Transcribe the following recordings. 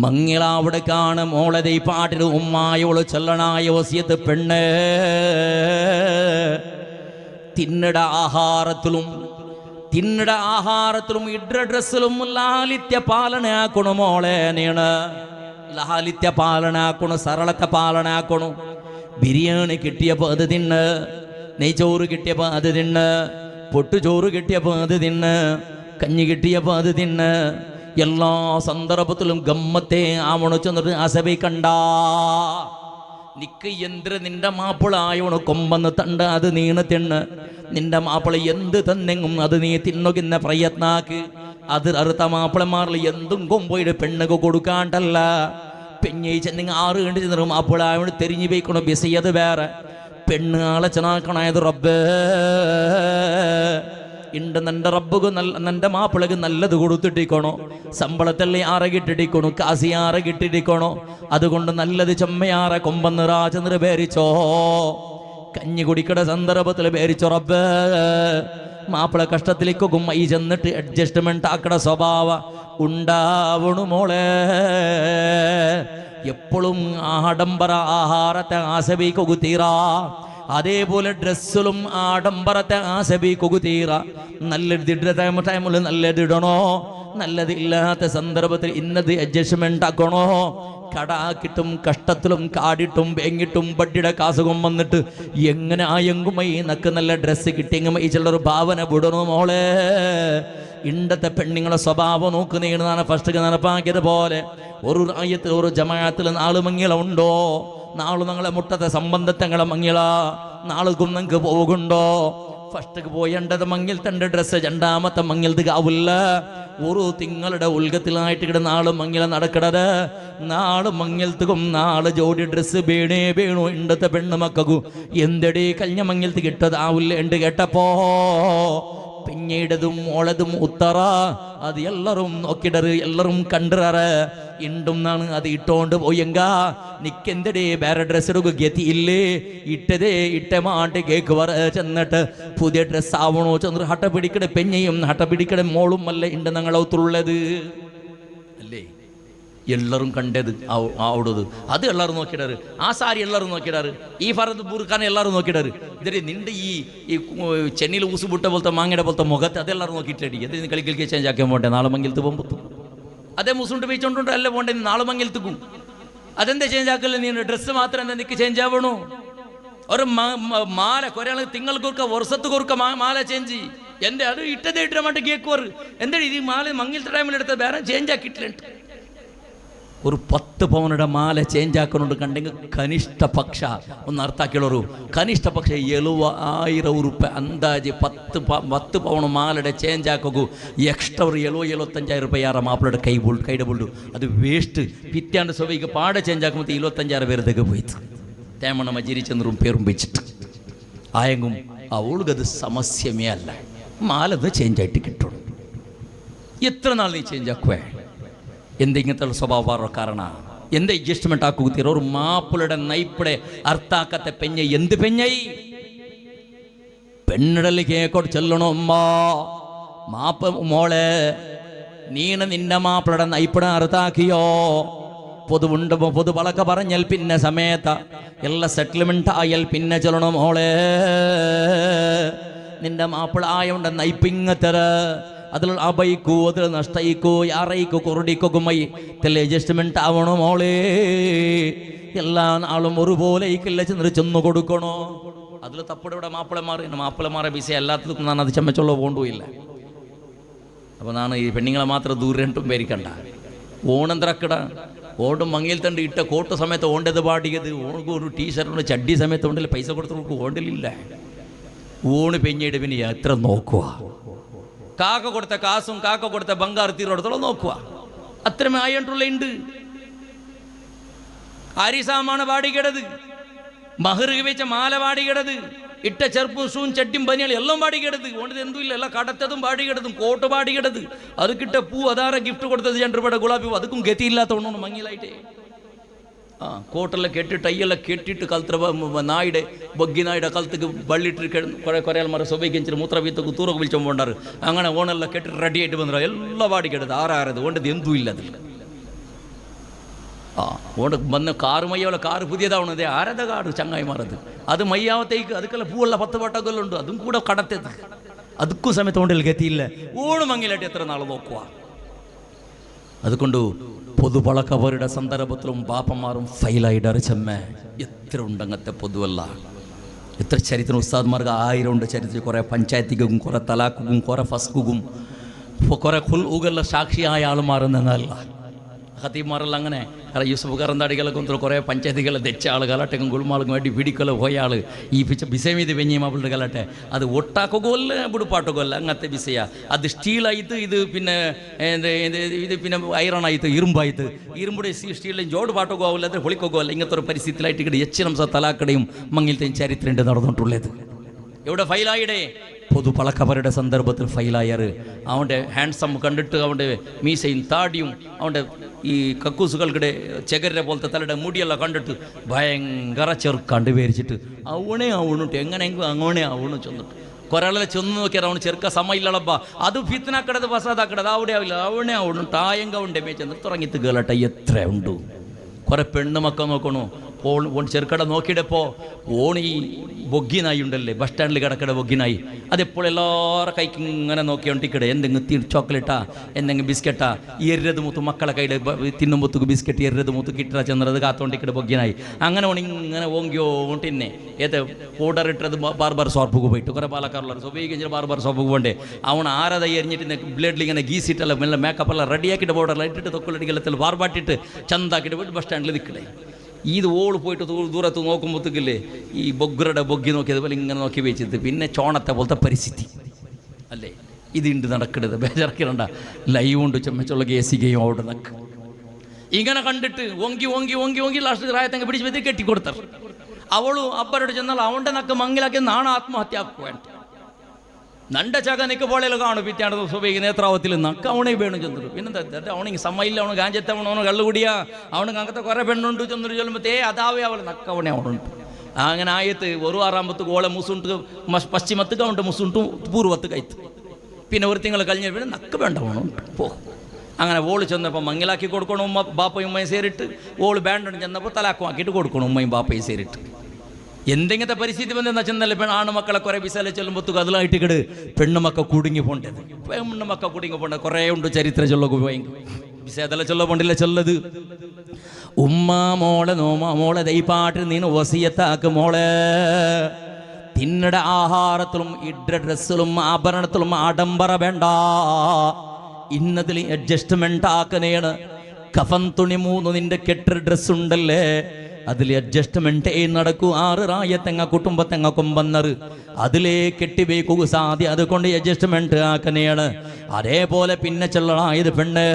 മങ്ങിളവിടെ കാണ മോളതെ പാട്ടിന് ഉമ്മായോള് ചൊല്ലണായ വസിയത്ത് പെണ്ണ് തിന്നട ആഹാരത്തിലും ഇഡ്ര ഡ്രസ്സിലും ലാലിത്യ പാലന ആക്കണു മോളെ നീണ് ലാലിത്യ പാലന ആക്കണു സരളത്തെ പാലന ആക്കണു ബിരിയാണി കിട്ടിയപ്പോൾ അത് തിന്ന് നെയ്ച്ചോറ് കിട്ടിയപ്പോൾ അത് തിന്ന് പൊട്ടുചോറ് കിട്ടിയപ്പോൾ അത് തിന്ന് കഞ്ഞി കിട്ടിയപ്പോൾ അത് തിന്ന് എല്ലാ സന്ദർഭത്തിലും ഗമ്മത്തെ ആവണു ചെന്നിട്ട് അസബി കണ്ട നിക്ക് എന്ത് നിന്റെ മാപ്പിളായോണ് കൊമ്പന്ന് തണ്ട് അത് നീണ് തിണ്ണ് നിന്റെ മാപ്പിള എന്ത് തന്നെങ്കും അത് നീ തിന്നുകിന്ന പ്രയത്നാക്ക് അത് അറുത്ത മാപ്പിളമാരിൽ എന്തും കൊമ്പോയിട്ട് പെണ്ണുക്ക് കൊടുക്കാണ്ടല്ല പെഞ്ഞി ചെന്നിങ് 6 കണ്ട് ചെന്നിട്ട് മാപ്പിളായോട് തെരിഞ്ഞു പോയിക്കണോ ബിസിയത് വേറെ പെണ്ണ് ആളച്ചനാക്കണായത് റബ്ബേ ഇണ്ട് നിന്റെ റബ്ബുക്ക് നിന്റെ മാപ്പിളക്ക് നല്ലത് കൊടുത്തിട്ടിരിക്കണോ ശമ്പളത്തല്ലേ 6 കിട്ടിട്ടിരിക്കണു കാസി 6 കിട്ടിട്ടിരിക്കണോ അതുകൊണ്ട് നല്ലത് ചെമ്മയാറെ കൊമ്പന്ന് രാജനിറ് പേരിച്ചോ കഞ്ഞി കുടിക്കട സന്ദർഭത്തിൽ പേരിച്ചോ റബ്ബേ മാപ്പിള കഷ്ടത്തിലേക്കും ഈ ചെന്നിട്ട് അഡ്ജസ്റ്റ്മെന്റ് ആക്കട സ്വഭാവ ഉണ്ടാവണു മോളെ എപ്പോഴും ആഡംബര ആഹാരത്തെ ആസബിക്കു തീരാ അതേപോലെ ഡ്രസ്സിലും ആഡംബരത്തെ ആസബിക്കു തീര നല്ലത് ടൈമിൽ നല്ലതിടണോ നല്ലതില്ലാത്ത സന്ദർഭത്തിൽ ഇന്നത് അഡ്ജസ്റ്റ്മെന്റ് ആക്കണോ കടാക്കിട്ടും കഷ്ടത്തിലും കാടിട്ടും വേങ്ങിട്ടും ബഡ്ഡിയുടെ കാസുകം വന്നിട്ട് എങ്ങനെ ആയെങ്കുമൈ നക്ക് നല്ല ഡ്രസ്സ് കിട്ടിയെങ്കുമൈ ചിലർ ഭാവന വിടണോ മോളെ ഇണ്ടത്തെ പെണ്ണുങ്ങളെ സ്വഭാവം നോക്കുന്നതാണ് ഫസ്റ്റ് നടപ്പാക്കിയത് പോലെ ഒരു ആയത്തിൽ ഒരു ജമാഅത്തിൽ 4 മങ്ങിള ഉണ്ടോ നാളെ ഞങ്ങളെ മുട്ടത്തെ സംബന്ധത്തങ്ങളെ മങ്ങിള നാളുക്കും നിങ്ങൾക്ക് പോകുണ്ടോ ഫസ്റ്റ് പോയേണ്ടത് മങ്ങിൽ തൻ്റെ ഡ്രസ്സ് രണ്ടാമത്തെ മങ്ങിലത് ആവില്ല ഒരു തിങ്ങളുടെ ഉൽഗത്തിലായിട്ട് ഇവിടെ 4 മങ്ങില നടക്കണത് 4 മങ്ങിലത്തും 4 ജോഡി ഡ്രസ്സ് വേണു ഇണ്ടത്തെ പെണ്ണ് മക്കു എന്തടി കഴിഞ്ഞ മങ്ങിലത്ത് കിട്ടതാവില്ല ഉണ്ട് കേട്ടപ്പോ പിന്നീടതും മോളതും ഉത്തറ അത് എല്ലാരും നോക്കിടറ് എല്ലാരും കണ്ടിറ ഇണ്ടും നാണ് അത് ഇട്ടോണ്ട് പോയെങ്ക നിക്കെന്തടേ വേറെ ഡ്രസ്സ് എടുക്കുക ഗതിയില്ലേ ഇട്ടതേ ഇട്ട മാട്ടി കേക്ക് വര ചെന്നിട്ട് പുതിയ ഡ്രസ്സ് ആവണോ ചെന്നിട്ട് ഹട്ട പിടിക്കടെ പെഞ്ഞയും ഹട്ട പിടിക്കടെ മോളും അല്ല ഉണ്ട് ഞങ്ങളത്തുള്ളത് അല്ലേ എല്ലാവരും കണ്ടത് അവിടത് അത് എല്ലാവരും നോക്കിയിടാറ് ആ സാരി എല്ലാവരും നോക്കിയിടാറ് ഈ ഫറദ് ബുർഖാനെ എല്ലാവരും നോക്കിയിടാറ് ഇതേ നിന്റെ ഈ ചെന്നൈയിൽ ഊസുപുട്ട പോലത്തെ മാങ്ങയുടെ പോലത്തെ മുഖത്ത് അതെല്ലാവരും നോക്കിയിട്ടടി അത് കളിക്കലിക്ക് ചേഞ്ച് ആക്കാൻ പോട്ടെ 4 മങ്ങിലത്ത് പോകുമ്പോൾ അതേ മുസുണ്ട് വെച്ചോണ്ടുണ്ട് അല്ല പോണ്ടേ 4 മങ്ങിലത്തുക്കും അതെന്താ ചേഞ്ച് ആക്കല്ലേ നീ ഡ്രസ്സ് മാത്രം എന്താ നിനക്ക് ചേഞ്ച് ആവണോ ഒരു മാല കുറേ തിങ്കൾ കുറുക്ക വർഷത്ത് കുറുക്ക മാല ചേഞ്ച് എൻ്റെ അത് ഇട്ടതേ ഇട്ട മാട്ട് കേക്കുവർ എന്താ ഇത് മാല മങ്ങിലത്തെ ടൈമിലെടുത്ത വേറെ ചേഞ്ച് ആക്കിയിട്ടില്ല ഒരു 10 പവനുടെ മാല ചേഞ്ച് ആക്കുന്നുണ്ട് കണ്ടെങ്കിൽ കനിഷ്ഠ പക്ഷ ഒന്ന് അർത്ഥാക്കിയുള്ളൊരു കനിഷ്ഠ പക്ഷ 70,000 ഉറുപ്പ്യ അന്താജ് 10 പവണ് മാലയുടെ ചേഞ്ച് ആക്കൂ എക്സ്ട്രാ ഒരു 75,000 രൂപ മാപ്പിളയുടെ കൈയുടെ പൊള്ളു അത് വേസ്റ്റ് പിറ്റാണ്ട് സ്വഭാവിക്ക് പാടെ ചേഞ്ച് ആക്കുമ്പോൾ 25,000 പേരത്തേക്ക് പോയിട്ട് തേമണ മജിരിച്ചെന്നറും പേരും വെച്ചിട്ട് ആയെങ്കും അവൾക്കത് സമസ്യമേ അല്ല മാലത് ചേഞ്ച് ആയിട്ട് കിട്ടുള്ളൂ എത്ര നാൾ നീ ചേഞ്ച് ആക്കുവേ എന്തെങ്കിലും സ്വഭാവ കാരണ എന്ത് അഡ്ജസ്റ്റ്മെന്റ് ആക്കുത്തീരോ ഒരു മാപ്പിളുടെ നൈപ്പിടെ അർത്ഥാക്കത്തെ പെഞ്ഞ എന്ത് പെഞ്ഞായി പെണ്ണിടല് കേക്കോട്ട് ചെല്ലണോ മാപ്പ മോളെ നീണ് നിന്റെ മാപ്പിളുടെ നൈപ്പിടെ അർത്ഥാക്കിയോ പൊതു വളക്ക പറഞ്ഞാൽ പിന്നെ സമയത്ത എല്ലാ സെറ്റിൽമെന്റ് ആയാൽ പിന്നെ ചെല്ലണോ മോളെ നിന്റെ മാപ്പിള ആയോണ്ട് നൈപ്പിങ്ങത്തര അതിൽ അബൈക്കൂ അതിൽ നഷ്ടയിക്കൂ യാറയിക്കൂ കുറുടിക്കൊക്കുമൈ തെല്ല അഡ്ജസ്റ്റ്മെന്റ് ആവണോ മോളെ എല്ലാ നാളും ഒരുപോലെ ചെന്നിട്ട് ചെന്നു കൊടുക്കണോ അതിൽ തപ്പടെ മാപ്പിളമാരെ ബിസി അല്ലാത്തതും ഞാൻ അത് ചമ്മച്ചുള്ള പോണ്ടുമില്ല അപ്പോൾ ഞാൻ ഈ പെണ്ണുങ്ങളെ മാത്രം ദൂരം പേരിക്കണ്ട ഓണെന്തറക്കട ഓണ്ടും മങ്ങിയിൽ തണ്ട് ഇട്ട കോട്ട് സമയത്ത് ഓണ്ടത് പാടിയത് ഓണക്ക് ഒരു ടീഷർട്ടിന് ചഡ്ഡി സമയത്ത് ഓണ്ടില്ല പൈസ കൊടുത്ത് ഓണ്ടിലില്ല ഊണ് പെഞ്ഞിട്ട് പിന്നെ എത്ര നോക്കുക കാക്ക കൊടുത്ത കാസും കാക്ക കൊടുത്ത ബംഗാർ തീരോടത്തോളം നോക്കുക അത്രമേ ആയിട്ടുള്ള ഉണ്ട് അരിസാമാണ് പാടിക്കിടത് മഹർ വെച്ച മാല പാടിക്കിടത് ഇട്ട ചെറുപ്പും ഷൂവും ചട്ടിയും പനിയാളി എല്ലാം പാടിക്കിടത് ഓണ്ടത് എന്തും ഇല്ല എല്ലാം കടത്തതും പാടിക്കിടതും കോട്ട് പാടിക്കിടത് അത് കിട്ട പൂ അതാരെ ഗിഫ്റ്റ് കൊടുത്തത് 2 രൂപയുടെ ഗുലാബി പൂ അതുക്കും ഗതിയില്ലാത്തതുകൊണ്ടാണ് മങ്ങിലായിട്ടേ കോട്ടെല്ലാം കെട്ടിട്ട് അയ്യെല്ലാം കെട്ടിട്ട് കൽത്ര നായുടെ ബൊഗ്ഗി നായുടെ കലത്തേക്ക് ബള്ളിട്ട് കുറേ മര സ്വഭാവിച്ചിട്ട് മൂത്ര വീത്തക്ക് തൂറൊക്കെ വിളിച്ചോണ്ട് പോണ്ടാറ് അങ്ങനെ ഓണെല്ലാം കെട്ടിട്ട് റെഡി ആയിട്ട് വന്നിട്ട് എല്ലാം പാടിക്കെടുത്ത് ആരാറത് ഓണ്ടത് എന്തും ഇല്ല അതിൽ ഓണ്ട് വന്ന് കാറ് മയ്യാവല്ല കാറ് പുതിയതാവണത് ആരത കാട് ചങ്ങായിമാരത് അത് മയ്യാവത്തേക്ക് അതുക്കെല്ലാം പൂവല്ല 10 വട്ടക്കൊല്ലുണ്ട് അതും കൂടെ കടത്തത് അതുക്കും സമയത്ത് കൊണ്ടിൽ ഗതിയില്ല ഓണ് മങ്ങിലായിട്ട് എത്ര നാൾ നോക്കുക. അതുകൊണ്ട് പൊതുപളക്കവരുടെ സന്ദർഭത്തിലും ബാപ്പന്മാരും ഫെയിലായിട്ട് അറിച്ചമ്മ എത്ര ഉണ്ടങ്ങത്തെ പൊതുവല്ല. എത്ര ചരിത്രം ഉസ്താദ്മാർക്ക് 1000 ഉണ്ട് ചരിത്രം. കുറേ പഞ്ചായത്തിക്കും കുറേ തലാക്കും കുറേ ഫസ്കും കുറേ ഖുൽഉകളുടെ സാക്ഷിയായ ആളുമാരെന്നല്ല ഖത്തീബ്മാരെല്ലാം അങ്ങനെ. കാരണം യൂസഫ് കറന്താടികളൊക്കെ കൊണ്ട് കുറേ പഞ്ചായത്തുകളെ തെച്ച ആൾ കലാട്ടക്കും ഗുൾമാൾക്കും വേണ്ടി പിടിക്കലോ പോയ ആൾ ഈ ബിസമീത് വെഞ്ഞി മാപ്പിളുടെ കലാട്ടെ അത് ഒട്ടാക്കൊല്ല ബുടുപ്പാട്ടൊക്കൊല്ല അങ്ങനത്തെ ബിസയ. അത് സ്റ്റീലായിട്ട് ഇത് പിന്നെ ഇത് പിന്നെ ഐറണായിട്ട് ഇരുമ്പായിട്ട് ഇരുമ്പുടെ സ്റ്റീലിലും ജോഡ് പാട്ടൊക്കെ ആവില്ല അത് പൊളിക്കൊക്കെ അല്ല. ഇങ്ങനത്തെ ഒരു പരിസ്ഥിതിയിലായിട്ട് ഇവിടെ എച്ചിനം തലാക്കടയും മങ്ങിലത്തെയും ചരിത്രമുണ്ട് നടന്നിട്ടുള്ളത്. എവിടെ ഫൈലായിടെ പൊതുപളക്കവരുടെ സന്ദർഭത്തിൽ ഫൈലായർ അവൻ്റെ ഹാൻഡ്സം കണ്ടിട്ട് അവൻ്റെ മീസയും താടിയും അവൻ്റെ ഈ കക്കൂസുകൾക്കിടെ ചെകര പോലത്തെ തലയുടെ മുടിയെല്ലാം കണ്ടിട്ട് ഭയങ്കര ചെറുക്കാണ്ട് പേരിച്ചിട്ട് അവണേ ആവണിട്ട് എങ്ങനെയെങ്കിലും അങ്ങോണേ ആവണു ചെന്നിട്ട് കുറേ ചെന്ന് നോക്കിയാൽ അവന് ചെറുക്ക സമയില്ലളപ്പ അത് ഫിത്തിനാക്കടത് ഫസാദാക്കടത് അവിടെ ആവില്ല അവണേ ആവണു ടായങ്ക ഉണ്ടേ മേച്ചെന്ന് തുടങ്ങിയിട്ട് കേളട്ടെ എത്ര ഉണ്ട്. കുറേ പെണ്ണ് മക്കൾ നോക്കണു ചെറുക്കട നോക്കിയിടപ്പോൾ ഓണി ബൊഗ്ഗിനായി ഉണ്ടല്ലേ ബസ് സ്റ്റാൻഡിൽ കിടക്കട ബൊഗ്ഗിനായി അതെപ്പോൾ എല്ലാവരുടെ കൈക്ക് ഇങ്ങനെ നോക്കിയോണ്ടിക്കടെ എന്തെങ്കിലും ചോക്ലേറ്റാ എന്തെങ്കിലും ബിസ്ക്കറ്റാ എരത് മൂത്ത് മക്കളെ കയ്യിൽ തിന്നുമ്പൊത്തുക്ക് ബിസ്ക്കറ്റ് എരത് മൂത്ത് കിട്ടാ ചെന്നത് കാത്തോണ്ടിക്കടെ ബൊഗ്ഗിനായി അങ്ങനെ ഇങ്ങനെ ഓങ്കിയോണ്ടിന്നെ ഏത് പൗഡർ ഇട്ടത് ബാർബർ ഷോപ്പിക്ക് പോയിട്ട് കുറേ പാലക്കാറുള്ള ഉപയോഗിക്കുന്ന ബാർബർ ഷോപ്പിക്ക് പോകണ്ടേ അവൻ ആരത എറിഞ്ഞിട്ട് ബ്ലേഡിൽ ഇങ്ങനെ ഗീസിട്ടല്ല മെല്ലെ മേക്കപ്പെല്ലാം റെഡിയാക്കിയിട്ട് പൗഡറിൽ ഇട്ടിട്ട് തൊക്കുലടിക്കലത്തിൽ ബാർബാട്ടിട്ട് ചന്താക്കിയിട്ട് പോയിട്ട് ബസ് സ്റ്റാൻഡിൽ നിൽക്കണേ. ഇത് ഓള് പോയിട്ട് ദൂരത്ത് നോക്കുമ്പോഴത്തേക്കില്ലേ ഈ ബൊഗ്ഗറുടെ ബൊഗ്ഗി നോക്കിയതുപോലെ ഇങ്ങനെ നോക്കി വെച്ചിട്ട് പിന്നെ ചോണത്തെ പോലത്തെ പരിസ്ഥിതി അല്ലേ ഇതുണ്ട് നടക്കരുത് ബേജാറാക്കിരണ്ട ലൈവ് ഉണ്ട് ചെമ്മച്ചുള്ള കേസിക്കുകയും അവിടെ നിൽക്ക് ഇങ്ങനെ കണ്ടിട്ട് ഓങ്കി ഓങ്കി ഓങ്കി ഓങ്കി ലാസ്റ്റ് റായത്തങ്ങ് പിടിച്ച് വെച്ച് കെട്ടിക്കൊടുത്ത അവളും അപ്പരോട് ചെന്നാൽ അവൻ്റെ നക്ക് മങ്ങിലാക്കി നാണ ആത്മഹത്യ ആക്കുവേണ്ട നണ്ട ചക നിക്ക് പോളയിൽ കാണും പിറ്റാണ്ട് സുബൈക്ക് നേത്രാവത്തിൽ നക്ക് അവണേ വേണം ചെന്നിട്ട് പിന്നെന്താ അവണെങ്കിൽ സമയില്ല അവന് ഗാഞ്ചത്തവണ അവന് കള്ളുകൂടിയാ അവന് അങ്ങനത്തെ കുറേ പെണ്ണുണ്ട് ചെന്നിട്ട് ചൊല്ലുമ്പോൾ അതാവേ അവൾ നക്കവണേ അവനുണ്ട്. അങ്ങനെ ആയത്ത് ഒരു 6 ഓളെ മുസുണ്ട് പശ്ചിമത്ത് അവൻ്റെ മുസുണ്ട് പൂർവ്വത്ത് കയത്ത് പിന്നെ ഒരു തിങ്കൾ കഴിഞ്ഞ പിന്നെ നക്ക് വേണ്ട അവനുണ്ട് പോ. അങ്ങനെ ഓള് ചെന്നപ്പോൾ മങ്ങിലാക്കി കൊടുക്കണം ഉമ്മ ബാപ്പയും ഉമ്മയും സേരിട്ട് ഓള് ബാൻഡുണ്ട് ചെന്നപ്പോൾ തലാക്കുമാക്കിയിട്ട് കൊടുക്കണം ഉമ്മയും ബാപ്പയും സേരിട്ട്. എന്തെങ്കിലത്തെ പരിസ്ഥിതി വന്നെന്നാൽ ചെന്നല്ലേ ആണുമക്കളെ കുറേ വിസാല ചെല്ലുമ്പോഴത്തേക്ക് അതിലായിട്ട് കിട് പെണ്ണുമക്ക കുടുങ്ങി പോണ്ടത് പെണ്ണുമക്ക കുടുങ്ങി പോണ്ടത് കുറേ ഉണ്ട് ചരിത്ര ചൊല്ലൊക്കെ പോയി വിസേതല ചൊല്ല പോണ്ടില്ല ചൊല്ലത് ഉമ്മ മോളെ നോമ മോളെ ദൈപ്പാട്ട് നീನು വസിയത്താക്ക് മോളെ തിന്നട ആഹാരത്തിലും ഇഡ്ര ഡ്രസ്സിലും ആഭരണത്തിലും ആഡംബര വേണ്ട ഇന്നതിൽ അഡ്ജസ്റ്റ്മെന്റ് ആക്കണേണ്. കഫൻ തുണി 3 നിന്റെ കെട്ട ഡ്രസ്സുണ്ടല്ലേ അതിൽ അഡ്ജസ്റ്റ്മെന്റ് നടക്കൂ 6 റായത്തെങ്ങ കുടുംബത്തെങ്ങ കൊമ്പന്നറ് അതിലേ കെട്ടിവെക്കുക സാധ്യ അതുകൊണ്ട് അഡ്ജസ്റ്റ്മെന്റ് ആക്കനെയാണ്. അതേപോലെ പിന്നെ ചെല്ലണായത് പെണ്ണ്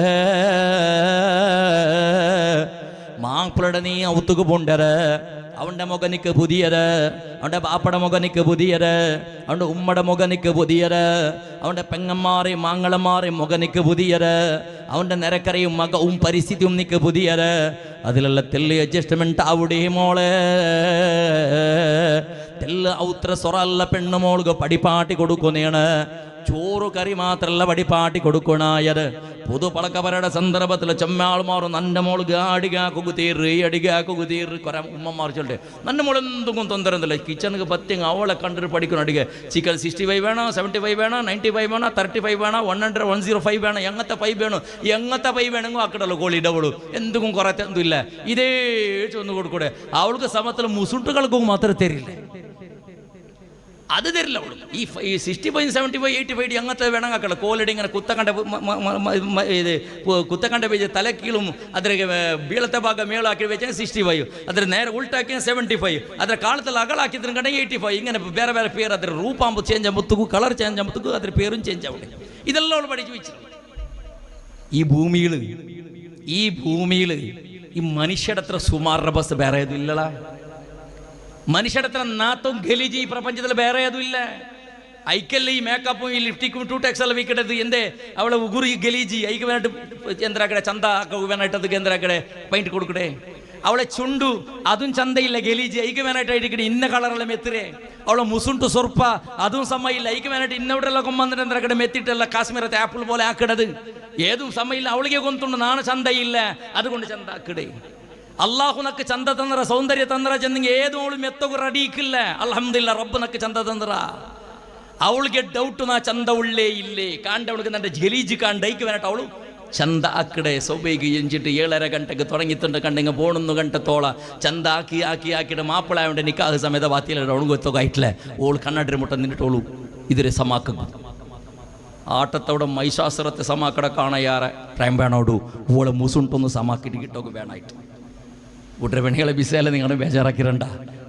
മാപ്പിളയുടെ നീ ഔത്തുക്ക് പോണ്ടത് അവൻ്റെ മുഖനിക്ക് പുതിയത് അവൻ്റെ ബാപ്പയുടെ മുഖനിക്ക് പുതിയത് അവൻ്റെ ഉമ്മയുടെ മുഖനിക്ക് പുതിയത് അവൻ്റെ പെങ്ങന്മാരെയും മാങ്ങളന്മാരെയും മുഖനിക്ക് പുതിയത് അവൻ്റെ നിരക്കരയും മകവും പരിസ്ഥിതിയും നിക്ക് പുതിയത് അതിലുള്ള തെല്ല് അഡ്ജസ്റ്റ്മെന്റ് അവിടെ മോളെ തെല്ല് ഔത്ര സ്വറല്ല പെണ്ണു മോൾക്ക് പടിപ്പാട്ടി കൊടുക്കുന്നതാണ്. ചോറ് കറി മാത്രമല്ല വടിപ്പാട്ടി കൊടുക്കണായത് പൊതുപളക്കവരുടെ സന്ദർഭത്തിൽ ചെമ്മാൾമാറും നൻ്റെ മോള് അടികാക്കുകുതീറ് അടികാക്കുകുതീറ് കുറേ ഉമ്മമാർ ചൊല്ലേ നൻ്റെ മോൾ എന്തും തൊന്തരന്നില്ല കിച്ചണിക്ക് പറ്റിങ് അവളെ കണ്ടിട്ട് പഠിക്കണം അടിക്കുക ചിക്കൻ 65 വേണം 75 വേണം 95 വേണം 35 വേണം 100 105 വേണം എങ്ങനത്തെ 5 വേണം എങ്ങനത്തെ 5 വേണമെങ്കിൽ ആക്കട്ടല്ലോ കോളിയുടെ അവള് എന്തും കുറച്ച് എന്തുമില്ല ഇതേ ചൊന്ന് കൊടുക്കൂടെ അവൾക്ക് സമത്തിൽ മുസുട്ടുകൾക്കും മാത്രമേ തരില്ല അത് തരില്ല അവള് ഈ 65 75 85 അങ്ങനത്തെ വേണമെങ്കിൽ കോലടി ഇങ്ങനെ കുത്തക്കണ്ട പേജ് തലക്കീളും അದ್ರ ಬೀಳത്തെ ಭಾಗ ಮೇಳಾಕಿ വെച്ചാൽ 65 ಅದ್ರ നേരെ ಉಲ್ಟಾಕಿ 75 ಅದ್ರ ಕಾಳದಲ್ಲಿ ಅಗಳಾಕಿದ್ರ ಕಡೆ 85 ഇങ്ങനെ ಬೇರೆ ಬೇರೆ പേര് ಅದ್ರ ರೂಪಾಂಬ ಚೇಂಜ್ ಆಗುತ್ತಗೂ ಕಲರ್ ಚೇಂಜ್ ಆಗುತ್ತಗೂ ಅದ್ರ പേരും ചേഞ്ച് ആവട്ടെ ഇതെല്ലാം അവൾ പഠിച്ചു വെച്ചു. ഈ ഭൂമിയിൽ ഈ മനുഷ്യരുടെ അത്ര സുമാറിന്റെ ബസ് വേറെ ഏതും ഇല്ലടാ. മനുഷ്യരുടെ അത്ര നാത്തും ഗലീജ് ഈ പ്രപഞ്ചത്തിൽ വേറെ ഏതും ഇല്ല. ಐಕಲ್ಲಿ ಈ ಮೇಕಪ್ಪು ಈ ಲಿಫ್ಟಿಕ್ 2 ಎಲ್ಲ ವೀಕಡದು ಎಂದೇ ಅವಳ ಉಗುರು ಈ ಗಲೀಜಿ ಐಗೆ ವೇನಟ್ ಎಂದ್ರ ಕಡೆ ಚಂದ ವೇನಟ್ಟದಕ್ಕೆ ಎಂದ್ರ ಕಡೆ ಪೈಂಟ್ ಕೊಡುಕಡೆ ಅವಳೆ ಚುಂಡು ಅದನ್ ಚಂದ ಇಲ್ಲ ಗಲೀಜಿ ಐಗೆ ವೇನಟ್ ಇಟ್ಕಡೆ ಇನ್ನ ಕಲರೆಲ್ಲ ಮೆತ್ತರೆ ಅವಳ ಮುಸುಂಟು ಸ್ವಲ್ಪ അതും സമയം ഇല്ല ಐಗೆ ವೇನಟ್ ಇನ್ನವರೆಲ್ಲ കൊമ്പന്നിട്ട് ಎಂದ್ರ ಕಡೆ ಮೆತ್ತಿಟ್ಟೆಲ್ಲ ಕಾಶ್ಮೀರത്തെ ಆಪಲ್ പോലെ ആക്കടത് ഏതും സമയം ഇല്ല. അവളിಗೆ ಗೊಂತುಂಡು ನಾನು ಚಂದ ಇಲ್ಲ അതുകൊണ്ട് ಚಂದ ಆಕಡೆ ಅಲ್ಲಾಹು ನಕ್ಕೆ ಚಂದ ತಂದ್ರ ಸೌಂದರ್ಯ ತಂದ್ರ ಚೆಂದಿಗೆ ಏದೋಳು ಮೆತ್ತಗು ರಡೀಕಿಲ್ಲ. ಅಲ್ಹಮ್ದುಲಿಲ್ಲಾಹ್ ರಬ್ಬ ನಕ್ಕೆ ಚಂದ ತಂದ್ರ. ಅವಳಿಗೆ ಡೌಟು ನಾ ಚಂದ ಉಳ್ಳೇ ಇಲ್ಲೇ ಕಾಂಡ ಅವಳಿಗೆ ನನ್ನ ಗಲೀಜು ಕಾಂಡೈക്ക് വേണ്ടിട്ട് അവള് ചന്ത ആക്കടെ സൊബൈക്ക് എഞ്ചിട്ട് 7:30 ഗಂಟೆಗೆ തുടങ്ങിയിട്ടുണ്ട് കണ്ടെങ്ക 11 ಗಂಟೆ തോള ചന്ത ആക്കിയിട്ട് മാപ്പിളായോണ്ട് നിക്കാഹ് സമയത്ത് വാത്തിയില്ല അവಳು ಗೊತ್ತಾಗೈಟ್ಲೆ ഓൾ കണ്ണാടിര മുട്ട നിന്നിട്ട് ഓളു ഇതിരെ സമാക്കും ആട്ടത്തോടെ മൈശാസുരത്തെ സമാക്കട കാണായാറെ ടൈം വേണോടു ഓളെ മൂസുണ്ടൊന്ന് സമാക്കിട്ട് കിട്ടോക്ക് വേണമായിട്ട് കൂട്ടരെ പെണ്ണുകളെ ബിസിയല്ല നിങ്ങളുടെ ബേജാറാക്കിരണ്ട.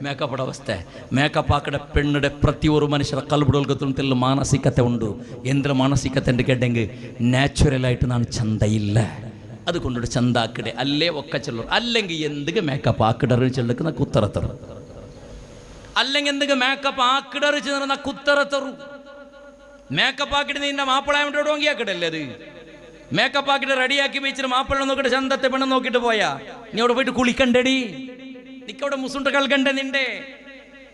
മേക്കപ്പ് അവസ്ഥೆ ಮೇಕಪ್ ಹಾಕಡೆ പെണ്ണിടെ ಪ್ರತಿಯೊರು ಮನುಷ್ಯರ ಕಲ್ಬಿಡೋಲ್ಗತ್ತಂತೆಲ್ಲ ಮಾನಸಿಕತೆ ಉಂಟು. ಎಂದ್ರ ಮಾನಸಿಕತೆ ಅಂತ ಕೇಟ್ಟೆಂಗೆ ನ್ಯಾಚುರಲ್ ನಾನು ಚಂದ ಇಲ್ಲ അതുകൊണ്ടൊരു ചന്ത ആക്കിടെ അല്ലേ ഒക്കെ ചെല്ലു. അല്ലെങ്കിൽ എന്തൊക്കെ മേക്കപ്പ് ആക്കിടറ് ചെല്ലക്ക് നക്ക് ഉത്തര തറു. അല്ലെങ്കിൽ എന്തൊക്കെ മേക്കപ്പ് ആക്കിടറ് ചെന്ന നക്ക് ഉത്തര തറു. മേക്കപ്പ് ആക്കിട്ട് നിന്റെ മാപ്പിളായ വേണ്ടി ആക്കിടല്ലേ അത്. മേക്കപ്പ് ആക്കിട്ട് റെഡിയാക്കി വെച്ചിട്ട് മാപ്പിള നോക്കിയിട്ട് ചന്തത്തെ പെണ്ണ് നോക്കിയിട്ട് പോയാ നീ അവിടെ പോയിട്ട് കുളിക്കണ്ടടി. നിക്കവിടെ മുസുണ്ട കളിക്കണ്ടേ.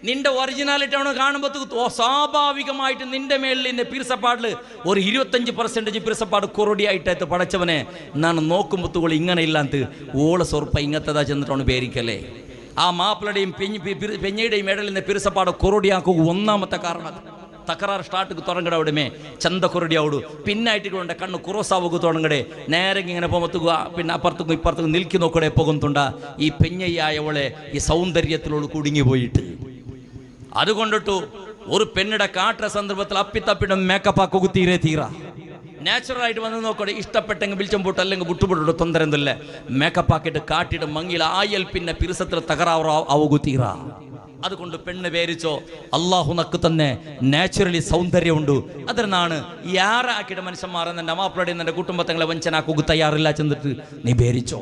നിന്റെ ഒറിജിനാലിറ്റി അവനെ കാണുമ്പോൾ സ്വാഭാവികമായിട്ട് നിന്റെ മേളിൽ നിന്റെ പിരിസപ്പാടിൽ ഒരു 25% പിരിസപ്പാട് കൊറോടിയായിട്ട് പടച്ചവനെ ನಾನು നോക്കുമ്പോൾ ഇങ്ങനെ ഇല്ലാത്ത ഓളെ സ്വറുപ്പ ഇങ്ങനത്തതാ ചെന്നിട്ടാണ് പേരിക്കല്ലേ. ആ മാപ്പിളയുടെയും പെഞ്ഞയുടെയും ഇടയിൽ നിന്ന് പിരിസപ്പാട് കൊറോടിയാക്കുക ഒന്നാമത്തെ കാരണം തകരാറ് സ്റ്റാർട്ട് തുടങ്ങട അവിടെമേ ചന്ത കൊറടി അവടു പിന്നായിട്ട് കൊണ്ട് കണ്ണ് കുറോസാവുക തുടങ്ങടെ നേരെ ഇങ്ങനെ പോകുമ്പോൾ പിന്നെ അപ്പുറത്തേക്കും ഇപ്പുറത്തേക്കും നിൽക്കി നോക്കടെ പോകുന്നുണ്ട ഈ പെഞ്ഞയ്യായവളെ ഈ സൗന്ദര്യത്തിലോട് കുടുങ്ങി പോയിട്ട്. അതുകൊണ്ടിട്ടു ഒരു പെണ്ണിടെ കാട്ടുന്ന സന്ദർഭത്തിൽ അപ്പിത്തപ്പിട മേക്കപ്പ് ആക്കുക തീരാ ನ್ಯಾಚುರಲ್ ಆയിട്ട് വന്ന് നോക്കടെ. ഇഷ്ടപ്പെട്ടെങ്കിൽ വിളിച്ചും പോട്ട് അല്ലെങ്കിൽ വിട്ടുപോട്ട് ತೊಂದರೆ ഒന്നുമില്ല. മേക്കപ്പ് ആക്കിയിട്ട് കാട്ടിയിട്ട് മങ്ങിൽ ആയൽ പിന്നെ പിരിസത്തിൽ തകരാറ് ആവുക തീരാ. അതുകൊണ്ട് പെണ്ണ് പേരിച്ചോ അള്ളാഹു നക്ക് തന്നെ നാച്ചുറലി സൗന്ദര്യമുണ്ട്. അതിനാണ് യാറാക്കിയിട്ട് മനുഷ്യന്മാരെ നിന്റെ മാപ്പിളയുടെ നിന്റെ കുടുംബത്തങ്ങളെ വഞ്ചനാക്കുക തയ്യാറില്ല ചെന്നിട്ട് നീ പേരിച്ചോ.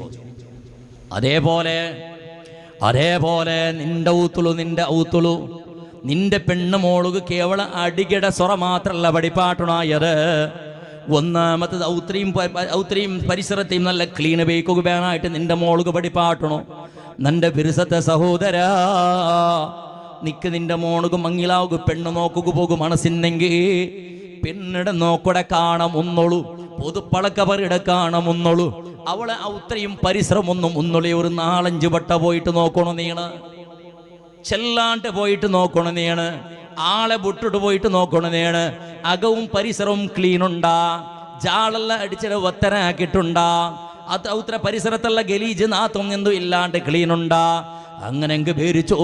അതേപോലെ നിന്റെ ഔത്തുളു നിന്റെ പെണ്ണ് മോളുക കേവല അടികട സ്വറ മാത്രല്ല പടിപ്പാട്ടുണായത്. ഒന്നാമത്തത് ഔത്രിയും പരിസരത്തെയും നല്ല ക്ലീൻ ബേക്കുക വേണമായിട്ട് നിന്റെ മോളുക പടിപ്പാട്ടണോ. നിന്റെ ബിരുസത്തെ സഹോദര നിക്ക് നിന്റെ മോണുക മങ്ങിലാവുക പെണ്ണ് നോക്കുക പോകും മനസ്സിന്നെങ്കിൽ പെണ്ണിടെ നോക്കടെ കാണുന്നോളൂ. പൊതുപ്പളക്കവരുടെ കാണുന്നോളൂ. അവളെ ഔത്രയും പരിശ്രമൊന്നും ഒന്നുള്ളേ ഒരു 4-5 വട്ട പോയിട്ട് നോക്കണം നീണ്. ചെല്ലാണ്ട് പോയിട്ട് നോക്കണം നീണ്. ആളെ വിട്ടിട്ട് പോയിട്ട് നോക്കണം നീണ്. അകവും പരിസരവും ക്ലീൻ ഉണ്ടാ. ജാളെല്ലാം അടിച്ചിട്ട് ഒത്തനാക്കിയിട്ടുണ്ടാ. അത് ഔത്ര പരിസരത്തുള്ള ഗലീജ് നാത്തും എന്തും ഇല്ലാണ്ട് ക്ലീൻ ഉണ്ടാ. അങ്ങനെ പേരിച്ചോ